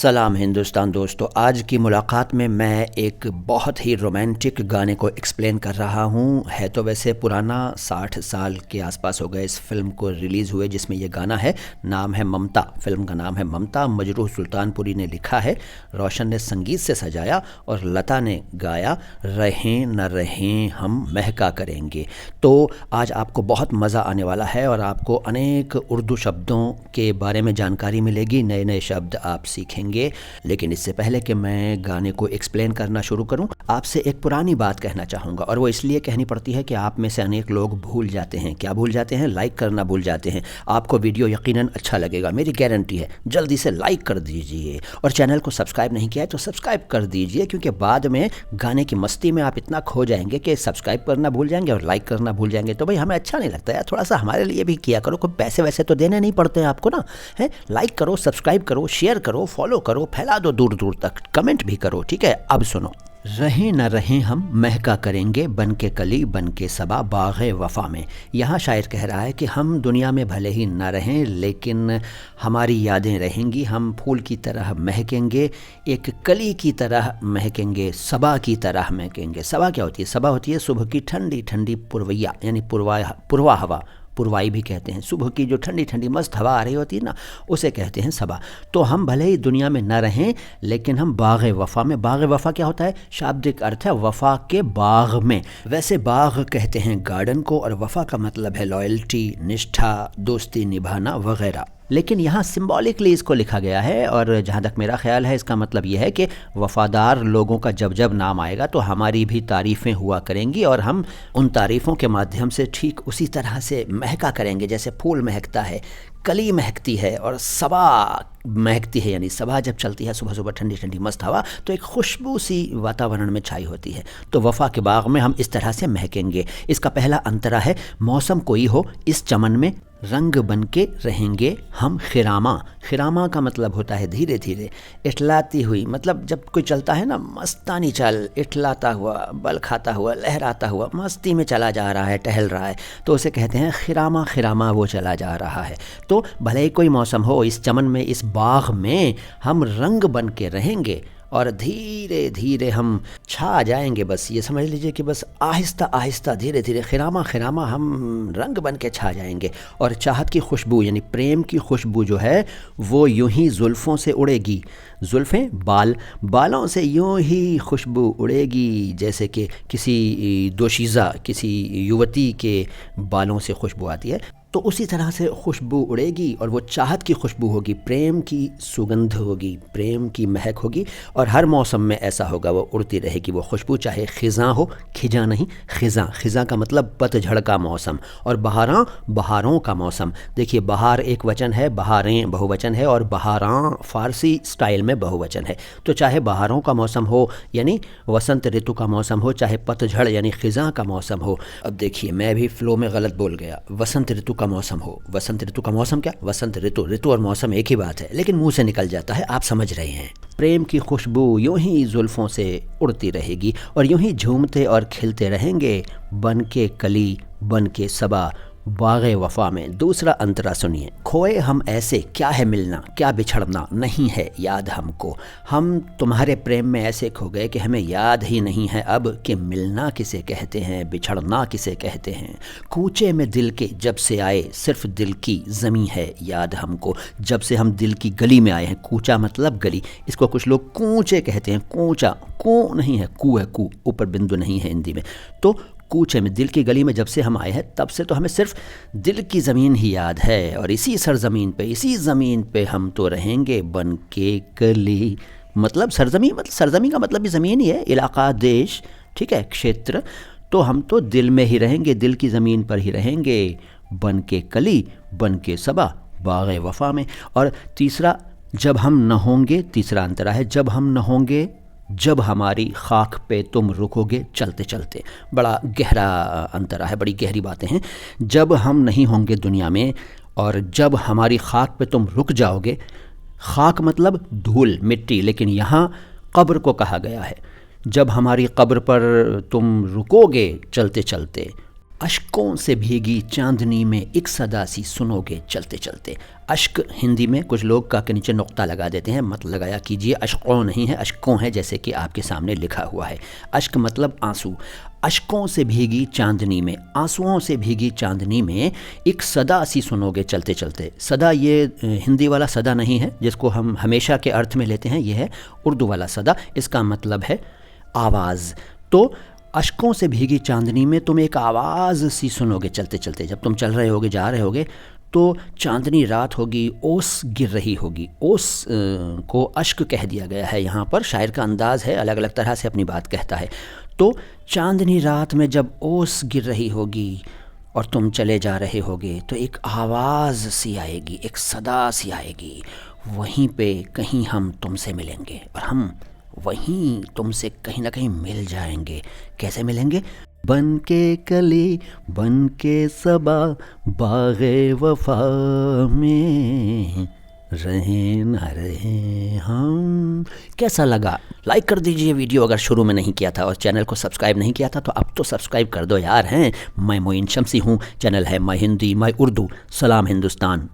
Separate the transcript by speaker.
Speaker 1: सलाम हिंदुस्तान दोस्तों, आज की मुलाकात में मैं एक बहुत ही रोमांटिक गाने को एक्सप्लेन कर रहा हूँ। है तो वैसे पुराना, 60 साल के आसपास हो गए इस फिल्म को रिलीज़ हुए जिसमें ये गाना है। नाम है ममता, फिल्म का नाम है ममता। मजरूह सुल्तानपुरी ने लिखा है, रोशन ने संगीत से सजाया और लता ने गाया। रहें न रहें हम महका करेंगे। तो आज आपको बहुत मज़ा आने वाला है और आपको अनेक उर्दू शब्दों के बारे में जानकारी मिलेगी, नए नए शब्द आप सीखेंगे। लेकिन इससे पहले कि मैं गाने को एक्सप्लेन करना शुरू करूं, आपसे एक पुरानी बात कहना चाहूँगा और वो इसलिए कहनी पड़ती है कि आप में से अनेक लोग भूल जाते हैं। क्या भूल जाते हैं? लाइक करना भूल जाते हैं। आपको वीडियो यकीनन अच्छा लगेगा, मेरी गारंटी है। जल्दी से लाइक कर दीजिए और चैनल को सब्सक्राइब नहीं किया है तो सब्सक्राइब कर दीजिए, क्योंकि बाद में गाने की मस्ती में आप इतना खो जाएंगे कि सब्सक्राइब करना भूल जाएंगे और लाइक करना भूल जाएंगे। तो भाई हमें अच्छा नहीं लगता यार, थोड़ा सा हमारे लिए भी किया करो। कोई पैसे वैसे तो देने नहीं पड़ते हैं आपको ना, है? लाइक करो, सब्सक्राइब करो, शेयर करो, फॉलो करो, फैला दो दूर दूर तक, कमेंट भी करो, ठीक है? अब सुनो। रहें न रहें हम महका करेंगे, बन के कली बन के सबा बाग़े वफ़ा में। यहाँ शायर कह रहा है कि हम दुनिया में भले ही न रहें लेकिन हमारी यादें रहेंगी। हम फूल की तरह महकेंगे, एक कली की तरह महकेंगे, सबा की तरह महकेंगे। सबा क्या होती है? सबा होती है सुबह की ठंडी ठंडी पुरवैया, यानी पुरवा हवा, पुरवाई भी कहते हैं। सुबह की जो ठंडी ठंडी मस्त हवा आ रही होती है ना, उसे कहते हैं सबा। तो हम भले ही दुनिया में न रहें लेकिन हम बाग़ वफ़ा में। बाग़ वफ़ा क्या होता है? शाब्दिक अर्थ है वफ़ा के बाग में। वैसे बाग कहते हैं गार्डन को और वफ़ा का मतलब है लॉयल्टी, निष्ठा, दोस्ती निभाना वगैरह। लेकिन यहाँ सिंबॉलिकली इसको लिखा गया है और जहाँ तक मेरा ख्याल है इसका मतलब यह है कि वफ़ादार लोगों का जब जब नाम आएगा तो हमारी भी तारीफ़ें हुआ करेंगी और हम उन तारीफ़ों के माध्यम से ठीक उसी तरह से महका करेंगे जैसे फूल महकता है, कली महकती है और सबा महकती है। यानी सबा जब चलती है सुबह सुबह ठंडी ठंडी मस्त हवा, तो एक खुशबू सी वातावरण में छाई होती है। तो वफ़ा के बाग में हम इस तरह से महकेंगे। इसका पहला अंतरा है, मौसम कोई हो इस चमन में रंग बन के रहेंगे हम खिरामा। खिरामा का मतलब होता है धीरे धीरे, इठलाती हुई। मतलब जब कोई चलता है ना मस्तानी चाल, इठलाता हुआ, बल खाता हुआ, लहराता हुआ, मस्ती में चला जा रहा है, टहल रहा है, तो उसे कहते हैं खिरामा। खिरामा वो चला जा रहा है। तो भले ही कोई मौसम हो, इस चमन में, इस बाग में हम रंग बन के रहेंगे और धीरे धीरे हम छा जाएंगे। बस ये समझ लीजिए कि बस आहिस्ता आहिस्ता धीरे धीरे खिरामा खिरामा हम रंग बन के छा जाएंगे। और चाहत की खुशबू यानी प्रेम की खुशबू जो है वो यूं ही जुल्फ़ों से उड़ेगी। जुल्फ़ें बालों से यूं ही खुशबू उड़ेगी, जैसे कि किसी दोशीज़ा, किसी युवती के बालों से खुशबू आती है, तो उसी तरह से खुशबू उड़ेगी और वो चाहत की खुशबू होगी, प्रेम की सुगंध होगी, प्रेम की महक होगी। और हर मौसम में ऐसा होगा, वो उड़ती रहेगी वो खुशबू, चाहे ख़िज़ां हो, खिजा नहीं, ख़िज़ां। ख़िज़ां का मतलब पतझड़ का मौसम, और बहारों का मौसम। देखिए, बहार एक वचन है, बहारें बहुवचन है, और बहारां फ़ारसी स्टाइल में बहुवचन है। तो चाहे बहारों का मौसम हो यानी वसंत ऋतु का मौसम हो, चाहे पतझड़ यानी ख़िज़ां का मौसम हो। अब देखिए, मैं भी फ़्लो में गलत बोल गया। वसंत ऋतु का मौसम हो, वसंत ऋतु का मौसम क्या? वसंत ऋतु, ऋतु और मौसम एक ही बात है, लेकिन मुंह से निकल जाता है, आप समझ रहे हैं। प्रेम की खुशबू यूं ही जुल्फ़ों से उड़ती रहेगी और यूं ही झूमते और खिलते रहेंगे, बन के कली बन के सबा बाग़े वफ़ा में। दूसरा अंतरा सुनिए। खोए हम ऐसे, क्या है मिलना, क्या बिछड़ना, नहीं है याद हमको। हम तुम्हारे प्रेम में ऐसे खो गए कि हमें याद ही नहीं है अब कि मिलना किसे कहते हैं, बिछड़ना किसे कहते हैं। कूचे में दिल के जब से आए, सिर्फ दिल की ज़मीं है याद हमको। जब से हम दिल की गली में आए हैं, कूचा मतलब गली, इसको कुछ लोग कूचे कहते हैं। कूचा कू नहीं है, कू है, कू, ऊपर बिंदु नहीं है हिंदी में। तो कूचे में, दिल की गली में जब से हम आए हैं, तब से तो हमें सिर्फ दिल की ज़मीन ही याद है और इसी सरज़मीन पे, इसी ज़मीन पे हम तो रहेंगे बन के कली। मतलब सरज़मीन, मतलब सरज़मीन का मतलब भी ज़मीन ही है, इलाका, देश, ठीक है, क्षेत्र। तो हम तो दिल में ही रहेंगे, दिल की ज़मीन पर ही रहेंगे, बन के कली बन के सबा बाग़े वफ़ा में। और तीसरा, जब हम न होंगे, तीसरा अंतरा है, जब हम न होंगे, जब हमारी खाक पे तुम रुकोगे चलते चलते। बड़ा गहरा अंतरा है, बड़ी गहरी बातें हैं। जब हम नहीं होंगे दुनिया में और जब हमारी खाक पे तुम रुक जाओगे। खाक मतलब धूल, मिट्टी, लेकिन यहाँ कब्र को कहा गया है। जब हमारी कब्र पर तुम रुकोगे चलते चलते, अश्कों से भीगी चांदनी में एक सदा सी सुनोगे चलते चलते। अश्क हिंदी में कुछ लोग का के नीचे नुक्ता लगा देते हैं, मत लगाया कीजिए, अश्कों नहीं है, अश्कों है, जैसे कि आपके सामने लिखा हुआ है। अश्क मतलब आंसू। अश्कों से भीगी चांदनी में, आंसुओं से भीगी चांदनी में एक सदा सी सुनोगे चलते चलते। सदा ये हिंदी वाला सदा नहीं है जिसको हम हमेशा के अर्थ में लेते हैं, ये है उर्दू वाला सदा। इसका मतलब है आवाज़। तो अश्कों से भीगी चांदनी में तुम एक आवाज़ सी सुनोगे चलते चलते। जब तुम चल रहे होगे, जा रहे होगे, तो चांदनी रात होगी, ओस गिर रही होगी। ओस को अश्क कह दिया गया है यहाँ पर। शायर का अंदाज़ है, अलग अलग तरह से अपनी बात कहता है। तो चांदनी रात में जब ओस गिर रही होगी और तुम चले जा रहे होगे, तो एक आवाज़ सी आएगी, एक सदा सी आएगी। वहीं पे कहीं हम तुमसे मिलेंगे और हम वहीं तुमसे कहीं ना कहीं मिल जाएंगे। कैसे मिलेंगे? बन के कली, बन के सबा, बाग़े वफ़ा में रहे न रहे हम। कैसा लगा? लाइक कर दीजिए वीडियो अगर शुरू में नहीं किया था, और चैनल को सब्सक्राइब नहीं किया था तो अब तो सब्सक्राइब कर दो यार। हैं, मैं मोइन शम्सी हूँ, चैनल है माय हिंदी माय उर्दू। सलाम हिंदुस्तान।